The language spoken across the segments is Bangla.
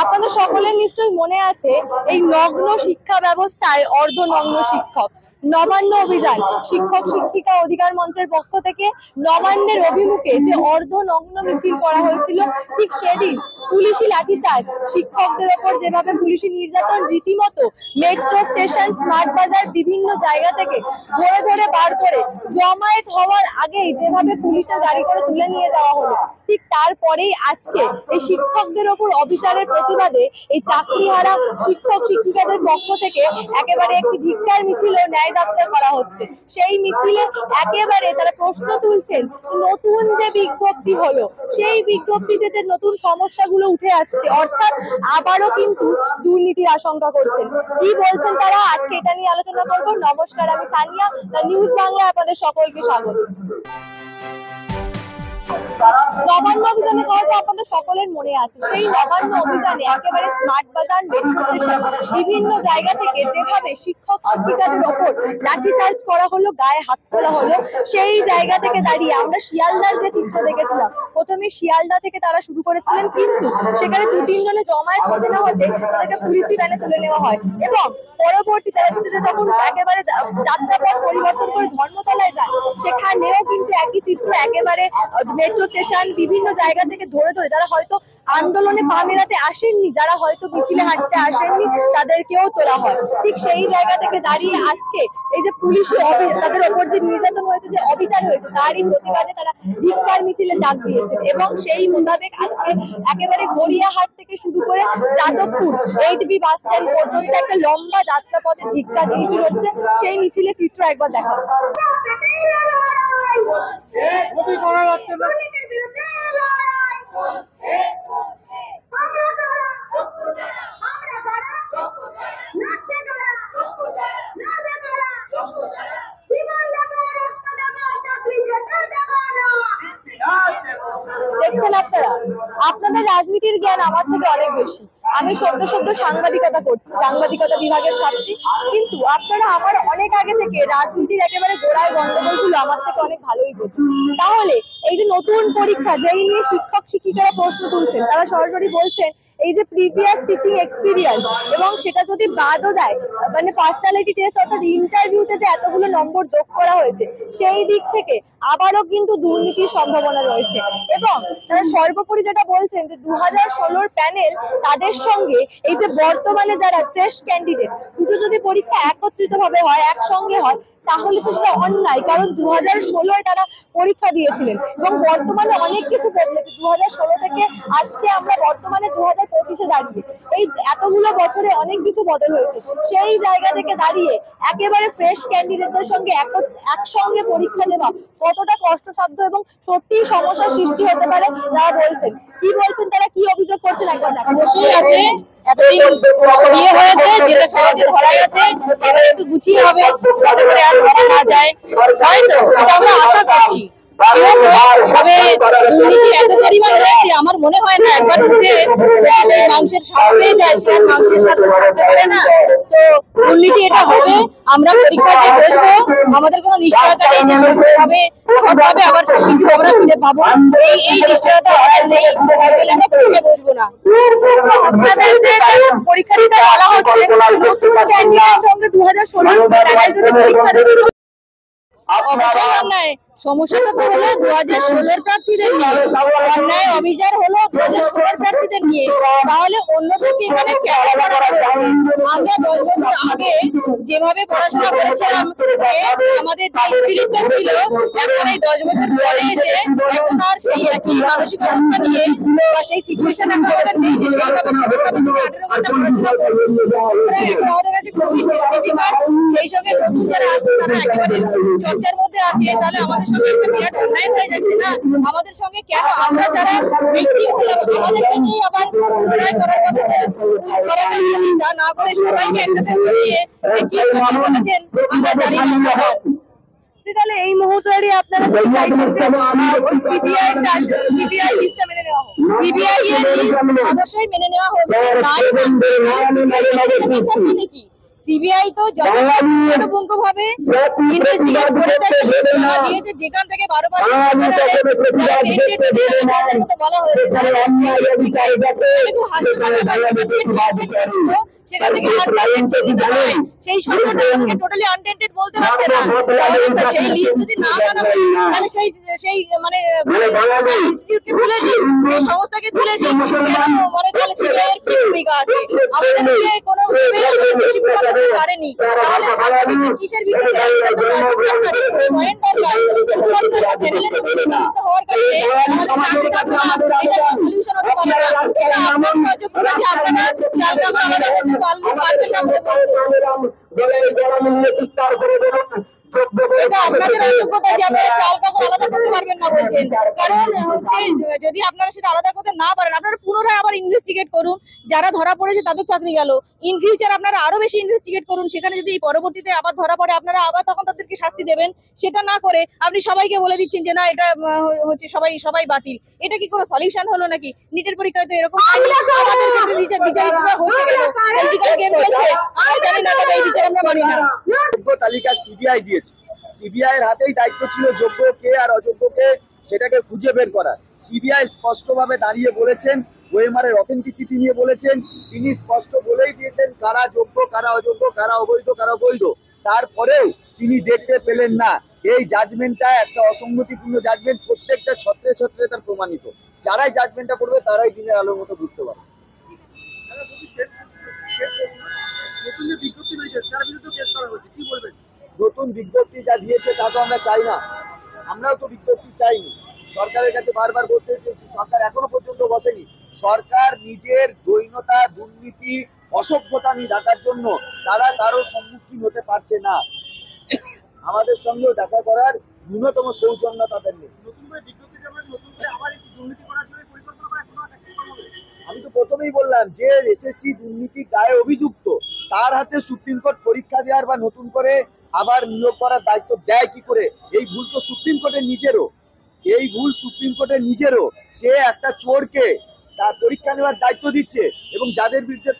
আপনাদের সকলের নিশ্চয়ই মনে আছে এই নগ্ন শিক্ষা ব্যবস্থায় অর্ধনগ্ন শিক্ষক নবান্ন অভিযান শিক্ষক শিক্ষিকা অধিকার মঞ্চের পক্ষ থেকে নবান্নের অভিমুখে যে অর্ধনগ্ন মিছিল করা হয়েছিল, ঠিক সেদিন পুলিশি লাঠিচার্জ, শিক্ষকদের ওপর যেভাবে পুলিশি নির্যাতন, রীতিমতো মেট্রো স্টেশন, স্মার্ট বাজার বিভিন্ন জায়গা থেকে ধরে ধরে বার করে জমায়েত হওয়ার আগেই যেভাবে পুলিশের গাড়ি করে তুলে নিয়ে যাওয়া হলো, ঠিক তারপরেই আজকে এই শিক্ষকদের ওপর অবিচারের প্রতিবাদে এই চাকরিহারা শিক্ষক শিক্ষিকাদের পক্ষ থেকে একেবারে একটি ধিক্কার মিছিল ও ন্যায় যাত্রা করা হচ্ছে। সেই মিছিলে একেবারে তারা প্রশ্ন তুলছেন, নতুন যে বিজ্ঞপ্তি হলো সেই বিজ্ঞপ্তিতে যে নতুন সমস্যাগুলো উঠে আসছে, অর্থাৎ আবারও কিন্তু দুর্নীতির আশঙ্কা করছেন। কি বলছেন তারা, আজকে এটা নিয়ে আলোচনা করব। নমস্কার, আমি তানিয়া, নিউজ বাংলা আপনাদের সকলকে স্বাগত। নবান্ন অভিযানে হয়তো আপনাদের সকলের মনে আছে, সেই নবান্ন অভিযানে একেবারে স্মার্ট বাজার, মেট্রো স্টেশন বিভিন্ন জায়গা থেকে যেভাবে শিক্ষক শিক্ষিকাদের ওপর লাঠিচার্জ করা হলো, গায়ে হাত তোলা হলো, সেই জায়গা থেকে দাঁড়িয়ে আমরা শিয়ালদার যে চিত্র দেখেছিলাম, প্রথমে শিয়ালদা থেকে তারা শুরু করেছিলেন, কিন্তু সেখানে 2-3 জনে জমায়েত হতে না হতে তাদেরকে পুলিশি ভ্যানে তুলে নেওয়া হয় এবং পরবর্তী তারা যখন একেবারে যাত্রাপথ পরিবর্তন করে ধর্মতলায় যায়, সেখানেও কিন্তু একই চিত্র, একেবারে মেট্রো স্টেশন বিভিন্ন জায়গা থেকে ধরে ধরে যারা হয়তো আন্দোলনে পা মেলাতে আসেননি, যারা হয়তো মিছিলে হাঁটতে আসেননি, তাদেরকেও তোলা হয়। ঠিক সেই জায়গা থেকে দাঁড়িয়ে আজকে এই যে পুলিশি তাদের ওপর যে নির্যাতন হয়েছে, যে অবিচার হয়েছে, তারই প্রতিবাদে তারা ধিক্কার মিছিলের ডাক দিয়েছেন এবং সেই মোতাবেক আজকে একেবারে গড়িয়াহাট থেকে শুরু করে যাদবপুর 8B বাস স্ট্যান্ড পর্যন্ত একটা লম্বা যাত্রাপথে ধিক্কার মিছিল হচ্ছে। সেই মিছিলে চিত্র একবার দেখা। দেখছেন আপনারা, আপনাদের রাজনীতির জ্ঞান আমার থেকে অনেক বেশি। আমি সদ্য সাংবাদিকতা করছি, সাংবাদিকতা বিভাগের ছাত্রী, কিন্তু আপনারা আমার অনেক আগে থেকে রাজনীতির একেবারে গোড়ায় গন্ডগোলগুলো আমার থেকে অনেক ভালোই বোঝেন। তাহলে এই যে নতুন পরীক্ষা, যেই নিয়ে শিক্ষক শিক্ষিকারা প্রশ্ন তুলছেন, তারা সরাসরি বলছেন এই যে প্রিভিয়াস টিচিং এক্সপিরিয়েন্স এবং সেটা যদি বাদও দেয়, মানে পার্সোনালিটি টেস্ট অর্থাৎ ইন্টারভিউতে যে এতগুলো নম্বর যোগ করা হয়েছে, সেই দিক থেকে আবারও কিন্তু দুর্নীতির সম্ভাবনা রয়েছে। এবং তারা সর্বোপরি যেটা বলছেন যে 2016 প্যানেল তাদের সঙ্গে এই যে বর্তমানে যারা ফ্রেশ ক্যান্ডিডেট, দুটো যদি পরীক্ষা একত্রিত ভাবে হয়, একসঙ্গে হয়, তাহলে তো সেটা অন্যায়, কারণ 2016 তারা পরীক্ষা দিয়েছিলেন এবং বর্তমানে অনেক কিছু বদলেছে। 2016 থেকে আজকে আমরা বর্তমানে 2025-এ দাঁড়িয়ে এই এতগুলো বছরে অনেক কিছু বদল হয়েছে। সেই জায়গা থেকে দাঁড়িয়ে একেবারে ফ্রেশ ক্যান্ডিডেটদের সঙ্গে একসঙ্গে পরীক্ষা দেওয়া কতটা কষ্টসাধ্য এবং সত্যিই সমস্যার সৃষ্টি হতে পারে তারা বলছেন। কি বলছেন তারা, কি অভিযোগ করছেন একবার দেখা। অবশ্যই আছে, এতদিন বিয়ে হয়েছে, যেটা সহজে ধরা গেছে, এবার একটু গুছিয়ে হবে যাতে করে আর ধরা না যায়, হয়তো এটা আমরা আশা করছি। তবে দুর্নীতি এত পরিমাণ রয়েছে, আমার মনে হয় না একবার উঠে সেই মাংসের স্বাদ পেয়ে যায়, সে আর মাংসের স্বাদ ছাড়তে পারে না। তো দুর্নীতি এটা হবে, আমরা পরীক্ষাতে বসবো, আমাদের কোনো নিশ্চয়তা নেই যে সৎভাবে আবার সবকিছু আমরা ফিরে পাবো, এই নিশ্চয়তা আমাদের নেই, আমরা পরীক্ষায় বসবো না। আপনাদের যে পরীক্ষা দিতে বলা হচ্ছে, নতুন ক্যান্ডিডেটের সঙ্গে 2016 প্যানেল যদি পরীক্ষা দিতে, অবশ্যই অন্যায়। সমস্যাটা তো হলো 2016 প্রার্থীদের নিয়ে, অন্যায় অভিযান হলো 2016 প্রার্থীদের নিয়ে, তাহলে অন্যদেরকে এখানে কেন করা হয়েছে? আমরা 10 বছর আগে যেভাবে পড়াশোনা করেছিলাম, যে আমাদের যে স্পিরিটটা ছিল, এখন এই 10 বছর পরে এসে এখন আর সেই একই মানসিক অবস্থা নিয়ে বা সেই সিচুয়েশন এখন আমাদের নেই যে সেইভাবে সঠিকভাবে 18 ঘন্টা পড়াশোনা করবো। এখন আমাদের কাছে খুবই ডিফিকাল্ট। সেই সঙ্গে নতুন যারা আসছে তারা একেবারে চর্চার মধ্যে আছে, তাহলে আমাদের সঙ্গে একটা বিরাট অন্যায় হয়ে যাচ্ছে না? আমাদের সঙ্গে কেন আমরা যারা ভিকটিম হলাম, আমাদেরকে নিয়ে আবার অন্যায় করার কথা চিন্তা না করে সবাইকে একসাথে জড়িয়ে কি করতে চলেছেন আমরা জানি না। তাহলে এই মুহূর্তে আপনারা সিবিআই লিস্টটা মেনে নেওয়া হোক, সিবিআই এর লিস্ট অবশ্যই মেনে নেওয়া হোক। তাই মানে কি সিবিআই তো যথেষ্ট পুঙ্খানুপুঙ্খভাবে ইনভেস্টিগেট করে তার লিস্ট জমা দিয়েছে, যেখান থেকে 12% যারা টেন্টেড অধিকারীদের মতো বলা হয়েছে তাদের খুব হাস্যকর ব্যাপার, সেখান থেকে সেই শব্দটা আমাদেরকে টোটালি আনটেন্টেড বলতে পারছে না। তাহলে তো সেই লিস্ট যদি না বানানো তাহলে সেই মানে ইনস্টিটিউটকে তুলে দিই, সেই সংস্থাকে তুলে দিই, কেন মানে তাহলে সিবিআই এর কি ভূমিকা আছে? আমাদেরকে কোনো খুশি প্রকাশ করতে পারেনি, তাহলে শাস্তি কিসের ভিত্তিতে? এটা তো লজিক দরকার, পয়েন্ট দরকার। শুধুমাত্র প্যানেলের অন্তর্ভুক্ত হওয়ার কারণে আমাদের চাকরি থাকবে না, এটা কোনো সলিউশন হতে পারে না। এটা আপনার সহযোগিতা যে আপনারা চাল কাগজ আমাদের করতে পারবেন না বলে এটা আপনাদের অযোগ্যতা যে আপনারা চাল কাগজ আলাদা করতে পারবেন না বলছেন। কারণ হচ্ছে যদি আপনারা সেটা আলাদা করতে না পারেন, আপনারা পুনরায় আবার ইনভেস্টিগেট করুন, যারা ধরা পড়েছে তাদের চাকরি গেল। ইন ফিউচার আপনারা আরো বেশি ইনভেস্টিগেট করুন, সেখানে যদি পরবর্তীতে আবার ধরা পড়ে আপনারা আবার তখন তাদেরকে শাস্তি দেবেন। সেটা না করে আপনি সবাইকে বলে দিচ্ছেন যে না এটা হচ্ছে সবাই বাতিল। এটা কি কোনো সলিউশন হলো নাকি? নিটের পরীক্ষায় তো এরকম হয়নি, আমাদের ক্ষেত্রে বিচারিত হচ্ছে কেন? পলিটিক্যাল গেম চলছে, আমরা জানি না, তবে এই বিচার আমরা মানি না। যোগ্য তালিকা সিবিআই দিয়েছে, সিবিআই এর হাতেই দায়িত্ব ছিল যোগ্য কে আর অযোগ্য কে সেটাকে খুঁজে বের করা। সিবিআই স্পষ্টভাবে দাঁড়িয়ে বলেছেন, ওএমআর এর অথেন্টিসিটি নিয়ে বলেছেন, তিনি স্পষ্ট বলেই দিয়েছেন কারা যোগ্য কারা অযোগ্য, কারা অবৈধ কারা বৈধ। তারপরেও তিনি দেখতে পেলেন না। এই জাজমেন্টটা একটা অসঙ্গতিপূর্ণ জাজমেন্ট, প্রত্যেকটা ছত্রে ছত্রে তার প্রমাণিত। যারাই জাজমেন্টটা করবে তারাই দিনের আলোর মতো বুঝতে পারবে। নতুন যে বিজ্ঞপ্তি হয়েছে তার বিরুদ্ধে কেস করা হয়েছে, কি বলবেন? নতুন বিজ্ঞপ্তি যা দিয়েছে তা তো আমরা চাই না, আমরাও তো বিজ্ঞপ্তি চাইনি। সরকারের কাছে বারবার বলতে চেয়েছি, সরকার এখনো পর্যন্ত বসেনি। সরকার নিজের দৈন্যতা দুর্নীতি অসভ্যতা নিয়ে ঢাকার জন্য তারা কারো সম্মুখীন হতে পারছে না। আমাদের সঙ্গেও দেখা করার ন্যূনতম সৌজন্য তাদের নেই। নতুন করে বিজ্ঞপ্তি দেবেন, নতুন করে আবার দুর্নীতি করার জন্য পরিকল্পনা করা কোনো একটা হবে। আমি তো প্রথমেই বললাম যে এসএসসি দুর্নীতির দায়ে অভিযুক্ত, তার হাতে সুপ্রিম কোর্ট পরীক্ষা দেওয়ার বা নতুন করে আবার নিয়োগ করার দায়িত্ব দেয় কি করে? এই ভুল তো সুপ্রিম কোর্টের নিজেরও, এই ভুল সুপ্রিম কোর্টের নিজেরও। সে একটা চোরকে তার পরীক্ষা নেওয়ার দায়িত্ব দিচ্ছে এবং যাদের বিরুদ্ধে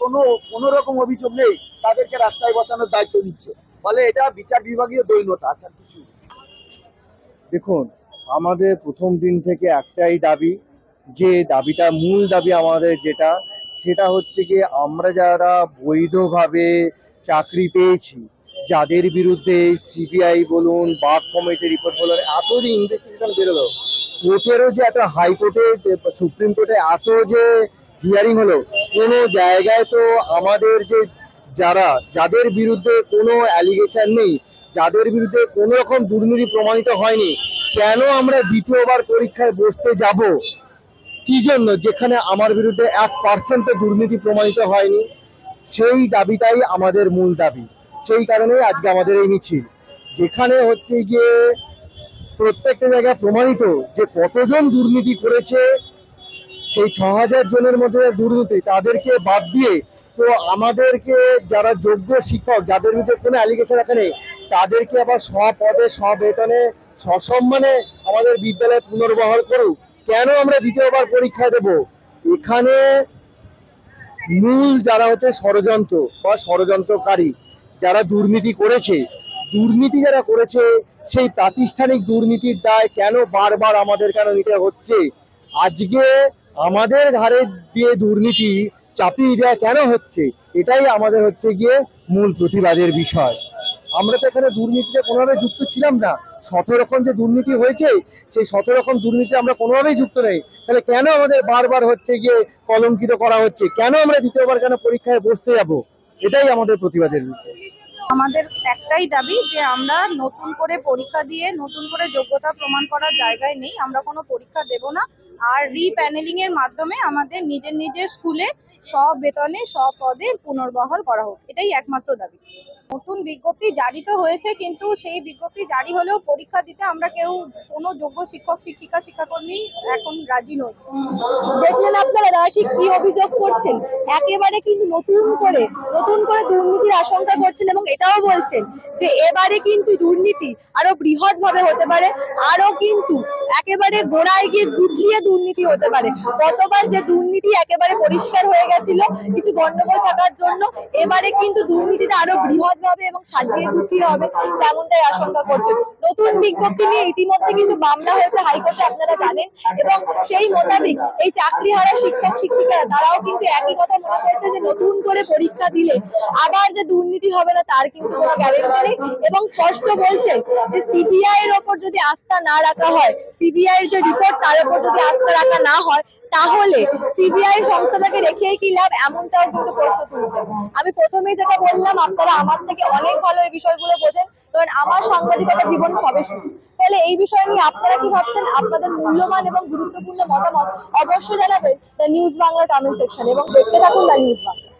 কোনো রকম অভিযোগ নেই তাদেরকে রাস্তায় বসানোর দায়িত্ব নিচ্ছে। ফলে এটা বিচার বিভাগীয় দৈন্যতা, আচ্ছা কিছু। দেখুন, আমাদের প্রথম দিন থেকে একটাই দাবি, যে দাবিটা মূল দাবি আমাদের সেটা হচ্ছে কি, আমরা যারা বৈধভাবে চাকরি পেয়েছি, যাদের বিরুদ্ধে সিবিআই বলুন বাক কমিটির রিপোর্ট বলুন, এত যে ইনভেস্টিগেশন বেরোলো, কোর্টেরও যে এত হাইকোর্টে সুপ্রিম কোর্টে এত যে হিয়ারিং হলো, কোনো জায়গায় তো আমাদের যে যাদের বিরুদ্ধে কোনো অ্যালিগেশন নেই, যাদের বিরুদ্ধে কোনো রকম দুর্নীতি প্রমাণিত হয়নি, কেন আমরা দ্বিতীয়বার পরীক্ষায় বসতে যাব? কি জন্য? যেখানে আমার বিরুদ্ধে 1% দুর্নীতি প্রমাণিত হয়নি। সেই দাবিটাই আমাদের মূল দাবি। সেই কারণেই আজকে আমাদের এই মিছিল, যেখানে হচ্ছে গিয়ে প্রত্যেকটা জায়গায় প্রমাণিত যে কতজন দুর্নীতি করেছে। সেই 6000 জনের মধ্যে দুর্নীতি, তাদেরকে বাদ দিয়ে তো আমাদেরকে যারা যোগ্য শিক্ষক, যাদের বিরুদ্ধে কোনো অ্যালিগেশন রাখা নেই, তাদেরকে আবার স্বপদে স্ববেতনে সসম্মানে আমাদের বিদ্যালয়ে পুনর্বহাল করুক। কেন আমরা দ্বিতীয়বার পরীক্ষা দেব? এখানে মূল যারা হচ্ছে ষড়যন্ত্র বা ষড়যন্ত্রকারী, যারা দুর্নীতি করেছে, সেই প্রাতিষ্ঠানিক দুর্নীতির দায় কেন বারবার আমাদের কেন নিতে হচ্ছে? আজকে আমাদের ঘাড়ে দিয়ে দুর্নীতি চাপিয়ে দেওয়া কেন হচ্ছে? এটাই আমাদের হচ্ছে গিয়ে মূল প্রতিবাদের বিষয়। আমরা তো এখানে দুর্নীতিতে কোনোভাবে যুক্ত ছিলাম না। 17 রকম যে দুর্নীতি হয়েছে, সেই 17 রকম দুর্নীতি আমরা কোনোভাবেই যুক্ত নেই। তাহলে কেন আমাদের বারবার হচ্ছে গিয়ে কলঙ্কিত করা হচ্ছে? কেন আমরা দ্বিতীয়বার কেন পরীক্ষায় বসতে যাব? এটাই আমাদের প্রতিবাদের বিষয়। আমাদের একটাই দাবি যে আমরা নতুন করে পরীক্ষা দিয়ে নতুন করে যোগ্যতা প্রমাণ করার জায়গায় নেই, আমরা কোনো পরীক্ষা দেব না। আর রিপ্যানেলিং এর মাধ্যমে আমাদের নিজের স্কুলে সব বেতনে সব পদে পুনর্বহাল করা হোক, এটাই একমাত্র দাবি। নতুন বিজ্ঞপ্তি জারি তো হয়েছে, কিন্তু সেই বিজ্ঞপ্তি জারি হলেও পরীক্ষা দিতে আমরা কেউ কোনো যোগ্য শিক্ষক শিক্ষিকা শিক্ষাকর্মী এখন রাজি নই। দেখলেন আপনারা তারা ঠিক কি অভিযোগ করছেন। একেবারে কিন্তু নতুন করে দুর্নীতির আশঙ্কা করছেন এবং এটাও বলছেন যে এবারে কিন্তু দুর্নীতি আরো বৃহৎ ভাবে হতে পারে, আরো কিন্তু একেবারে গোড়ায় গিয়ে গুছিয়ে দুর্নীতি হতে পারে। গতবার যে দুর্নীতি একেবারে পরিষ্কার হয়ে গেছিল কিছু গন্ডগোল থাকার জন্য, এবারে কিন্তু দুর্নীতিটা আরো বৃহৎ ভাবে এবং সাজিয়ে গুছিয়ে হবে তেমনটাই আশঙ্কা করছেন। নতুন বিজ্ঞপ্তি নিয়ে ইতিমধ্যে কিন্তু মামলা হয়েছে হাইকোর্টে, আপনারা জানেন, এবং সেই মোতাবেক এই চাকরিহারা শিক্ষক শিক্ষিকারা তারাও কিন্তু একই কথা মনে করছে যে নতুন করে পরীক্ষা দিলে আবার যে দুর্নীতি হবে না তার কিন্তু কোনো গ্যারেন্টি নেই, এবং স্পষ্ট বলছেন যে সিবিআই এর ওপর যদি আস্থা না রাখা হয়, সিবিআই এর যে রিপোর্ট তার উপর যদি আস্থা রাখা না হয়, তাহলে সিবিআই সংস্থাটাকে রেখেই কি লাভ, এমনটাও কিন্তু প্রশ্ন তুলছেন। আমি প্রথমেই যেটা বললাম, আপনারা আমার থেকে অনেক ভালো এই বিষয়গুলো বোঝেন, কারণ আমার সাংবাদিকতা জীবন সবে শুরু। তাহলে এই বিষয় নিয়ে আপনারা কি ভাবছেন? আপনাদের মূল্যবান এবং গুরুত্বপূর্ণ মতামত অবশ্যই জানাবেন the news Bangla comment section, এবং দেখতে থাকুন দ্য নিউজ বাংলা।